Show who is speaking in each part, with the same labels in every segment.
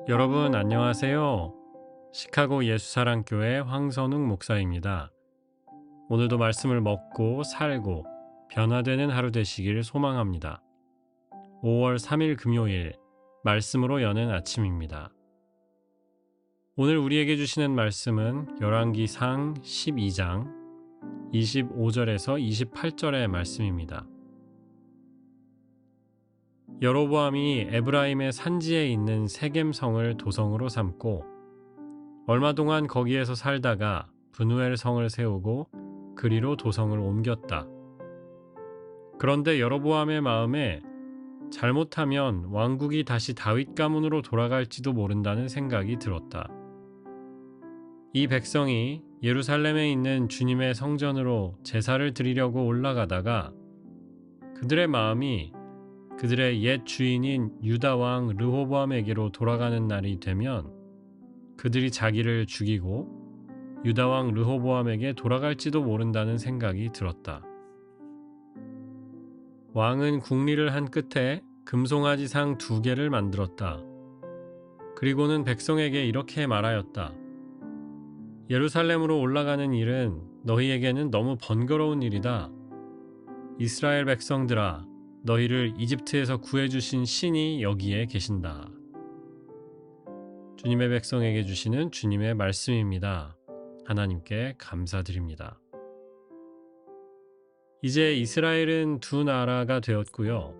Speaker 1: 여러분 안녕하세요. 시카고 예수사랑교회 황선웅 목사입니다. 오늘도 말씀을 먹고 살고 변화되는 하루 되시길 소망합니다. 5월 3일 금요일 말씀으로 여는 아침입니다. 오늘 우리에게 주시는 말씀은 열왕기상 12장 25절에서 28절의 말씀입니다. 여로보암이 에브라임의 산지에 있는 세겜성을 도성으로 삼고 얼마 동안 거기에서 살다가 브누엘 성을 세우고 그리로 도성을 옮겼다. 그런데 여로보암의 마음에 잘못하면 왕국이 다시 다윗 가문으로 돌아갈지도 모른다는 생각이 들었다. 이 백성이 예루살렘에 있는 주님의 성전으로 제사를 드리려고 올라가다가 그들의 마음이 그들의 옛 주인인 유다 왕 르호보암에게로 돌아가는 날이 되면 그들이 자기를 죽이고 유다 왕 르호보암에게 돌아갈지도 모른다는 생각이 들었다. 왕은 궁리를 한 끝에 금송아지 상 2개를 만들었다. 그리고는 백성에게 이렇게 말하였다. 예루살렘으로 올라가는 일은 너희에게는 너무 번거로운 일이다. 이스라엘 백성들아, 너희를 이집트에서 구해주신 신이 여기에 계신다. 주님의 백성에게 주시는 주님의 말씀입니다. 하나님께 감사드립니다. 이제 이스라엘은 두 나라가 되었고요.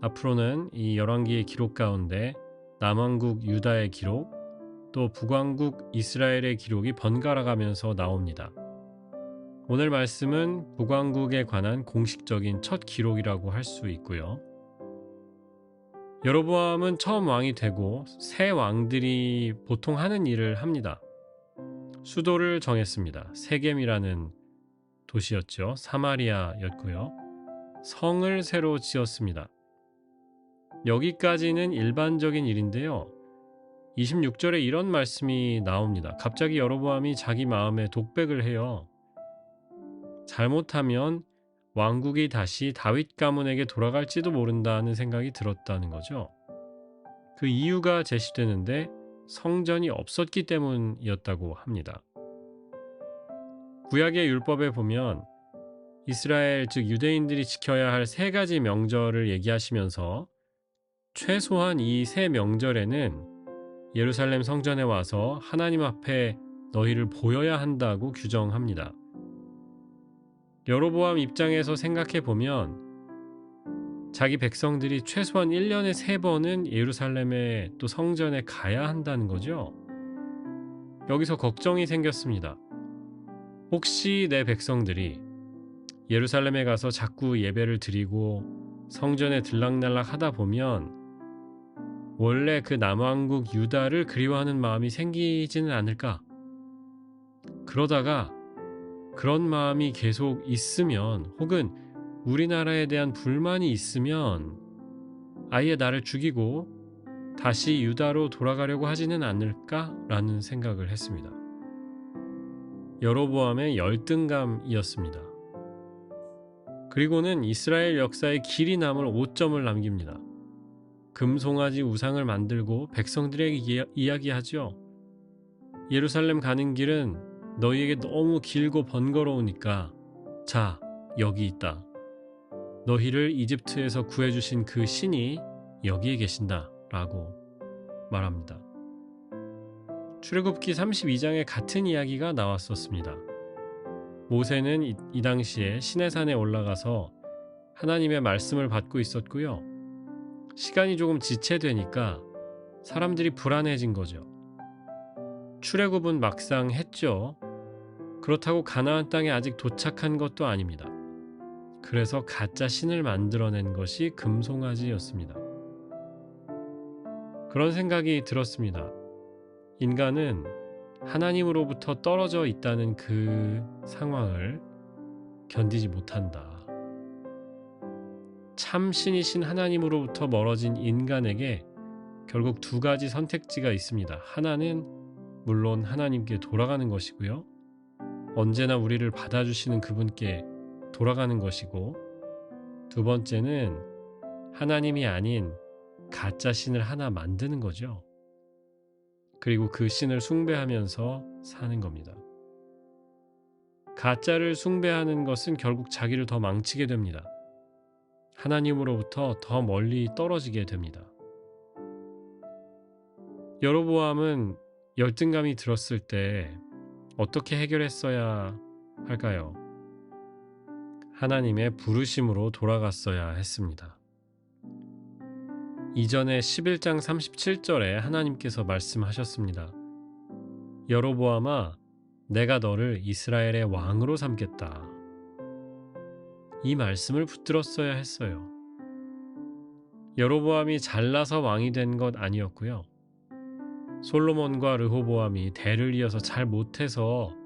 Speaker 1: 앞으로는 이 열왕기의 기록 가운데 남왕국 유다의 기록, 또 북왕국 이스라엘의 기록이 번갈아가면서 나옵니다. 오늘 말씀은 북왕국에 관한 공식적인 첫 기록이라고 할 수 있고요. 여로보암은 처음 왕이 되고 새 왕들이 보통 하는 일을 합니다. 수도를 정했습니다. 세겜이라는 도시였죠. 사마리아였고요. 성을 새로 지었습니다. 여기까지는 일반적인 일인데요. 26절에 이런 말씀이 나옵니다. 갑자기 여로보암이 자기 마음에 독백을 해요. 잘못하면 왕국이 다시 다윗 가문에게 돌아갈지도 모른다는 생각이 들었다는 거죠. 그 이유가 제시되는데 성전이 없었기 때문이었다고 합니다. 구약의 율법에 보면 이스라엘 즉 유대인들이 지켜야 할 3가지 명절을 얘기하시면서 최소한 이 3명절에는 예루살렘 성전에 와서 하나님 앞에 너희를 보여야 한다고 규정합니다. 여로보암 입장에서 생각해 보면 자기 백성들이 최소한 1년에 3번은 예루살렘에 또 성전에 가야 한다는 거죠. 여기서 걱정이 생겼습니다. 혹시 내 백성들이 예루살렘에 가서 자꾸 예배를 드리고 성전에 들락날락 하다 보면 원래 그 남왕국 유다를 그리워하는 마음이 생기지는 않을까? 그러다가 그런 마음이 계속 있으면 혹은 우리나라에 대한 불만이 있으면 아예 나를 죽이고 다시 유다로 돌아가려고 하지는 않을까라는 생각을 했습니다. 여로보암의 열등감이었습니다. 그리고는 이스라엘 역사에 길이 남을 오점을 남깁니다. 금송아지 우상을 만들고 백성들에게 이야기하죠. 예루살렘 가는 길은 너희에게 너무 길고 번거로우니까 자, 여기 있다. 너희를 이집트에서 구해주신 그 신이 여기에 계신다 라고 말합니다. 출애굽기 32장에 같은 이야기가 나왔었습니다. 모세는 이 당시에 시내산에 올라가서 하나님의 말씀을 받고 있었고요. 시간이 조금 지체되니까 사람들이 불안해진 거죠. 출애굽은 막상 했죠. 그렇다고 가나안 땅에 아직 도착한 것도 아닙니다. 그래서 가짜 신을 만들어낸 것이 금송아지였습니다. 그런 생각이 들었습니다. 인간은 하나님으로부터 떨어져 있다는 그 상황을 견디지 못한다. 참 신이신 하나님으로부터 멀어진 인간에게 결국 2가지 선택지가 있습니다. 하나는 물론 하나님께 돌아가는 것이고요. 언제나 우리를 받아주시는 그분께 돌아가는 것이고, 2번째는 하나님이 아닌 가짜 신을 하나 만드는 거죠. 그리고 그 신을 숭배하면서 사는 겁니다. 가짜를 숭배하는 것은 결국 자기를 더 망치게 됩니다. 하나님으로부터 더 멀리 떨어지게 됩니다. 여로보암은 열등감이 들었을 때 어떻게 해결했어야 할까요? 하나님의 부르심으로 돌아갔어야 했습니다. 이전에 11장 37절에 하나님께서 말씀하셨습니다. 여로보암아, 내가 너를 이스라엘의 왕으로 삼겠다. 이 말씀을 붙들었어야 했어요. 여로보암이 잘나서 왕이 된 것 아니었고요. 솔로몬과 르호보암이 대를 이어서 잘 못해서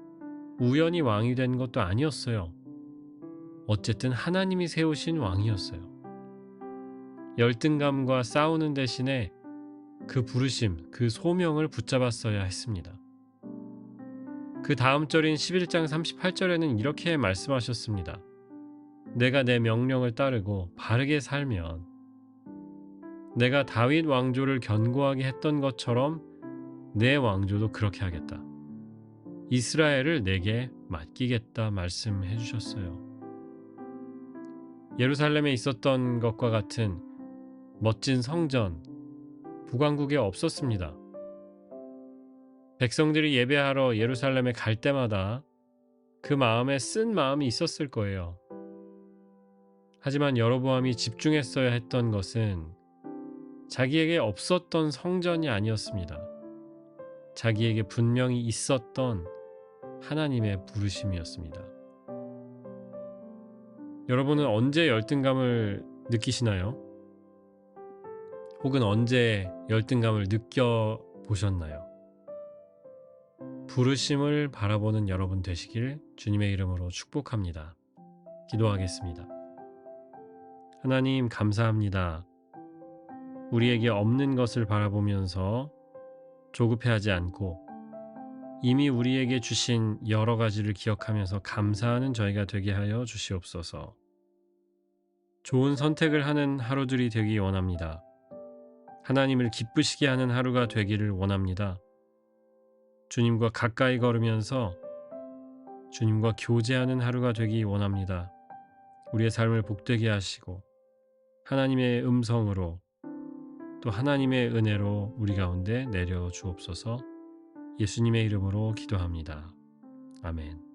Speaker 1: 우연히 왕이 된 것도 아니었어요. 어쨌든 하나님이 세우신 왕이었어요. 열등감과 싸우는 대신에 그 부르심, 그 소명을 붙잡았어야 했습니다. 그 다음 절인 11장 38절에는 이렇게 말씀하셨습니다. 내가 내 명령을 따르고 바르게 살면 내가 다윗 왕조를 견고하게 했던 것처럼 내 왕조도 그렇게 하겠다. 이스라엘을 내게 맡기겠다 말씀해 주셨어요. 예루살렘에 있었던 것과 같은 멋진 성전, 북왕국에 없었습니다. 백성들이 예배하러 예루살렘에 갈 때마다 그 마음에 쓴 마음이 있었을 거예요. 하지만 여로보암이 집중했어야 했던 것은 자기에게 없었던 성전이 아니었습니다. 자기에게 분명히 있었던 하나님의 부르심이었습니다. 여러분은 언제 열등감을 느끼시나요? 혹은 언제 열등감을 느껴보셨나요? 부르심을 바라보는 여러분 되시길 주님의 이름으로 축복합니다. 기도하겠습니다. 하나님 감사합니다. 우리에게 없는 것을 바라보면서 조급해하지 않고 이미 우리에게 주신 여러 가지를 기억하면서 감사하는 저희가 되게 하여 주시옵소서. 좋은 선택을 하는 하루들이 되기 원합니다. 하나님을 기쁘시게 하는 하루가 되기를 원합니다. 주님과 가까이 걸으면서 주님과 교제하는 하루가 되기 원합니다. 우리의 삶을 복되게 하시고 하나님의 음성으로 또 하나님의 은혜로 우리 가운데 내려 주옵소서. 예수님의 이름으로 기도합니다. 아멘.